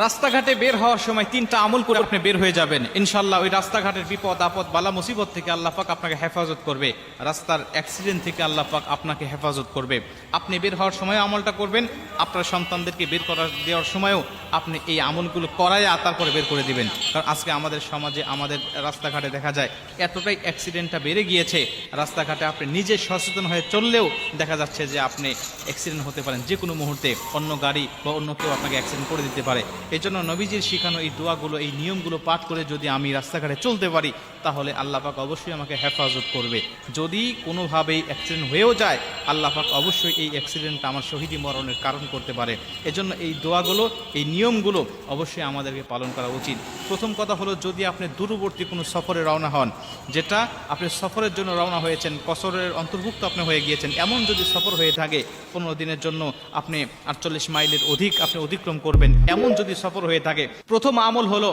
রাস্তাঘাটে বের হওয়ার সময় তিনটা আমল করে আপনি বের হয়ে যাবেন, ইনশাল্লাহ ওই রাস্তাঘাটের বিপদ আপদ বালা মুসিবত থেকে আল্লাহ পাক আপনাকে হেফাজত করবে, রাস্তার অ্যাক্সিডেন্ট থেকে আল্লাহ পাক আপনাকে হেফাজত করবে। আপনি বের হওয়ার সময় আমলটা করবেন, আপনার সন্তানদেরকে বের করা দেওয়ার সময়ও আপনি এই আমলগুলো করাইয়া তারপরে বের করে দিবেন। কারণ আজকে আমাদের সমাজে আমাদের রাস্তাঘাটে দেখা যায় এতটাই অ্যাক্সিডেন্টটা বেড়ে গিয়েছে, রাস্তাঘাটে আপনি নিজে সচেতন হয়ে চললেও দেখা যাচ্ছে যে আপনি অ্যাক্সিডেন্ট হতে পারেন যে কোনো মুহূর্তে, অন্য গাড়ি বা অন্য কেউ আপনাকে অ্যাক্সিডেন্ট করে দিতে পারে। এই জন্য নবীজির শিখানো এই দোয়াগুলো, এই নিয়মগুলো পাঠ করে যদি আমি রাস্তাঘাটে চলতে পারি তাহলে আল্লাহ পাক অবশ্যই আমাকে হেফাজত করবে। যদি কোনোভাবেই অ্যাক্সিডেন্ট হয়েও যায় আল্লাহ পাক অবশ্যই এই অ্যাক্সিডেন্টটা আমার শহীদি মরণের কারণ করতে পারে। এজন্য এই দোয়াগুলো, এই নিয়মগুলো অবশ্যই আমাদেরকে পালন করা উচিত। প্রথম কথা হলো, যদি আপনি দূরবর্তী কোনো সফরে রওনা হন, যেটা আপনি সফরের জন্য রওনা হয়েছেন, কসরের অন্তর্ভুক্ত আপনি হয়ে গিয়েছেন, এমন যদি সফর হয়ে থাকে 15 দিনের জন্য আপনি 48 মাইলের অধিক আপনি অতিক্রম করবেন, এমন যদি সফর হয়ে থাকে, প্রথম আমল হলো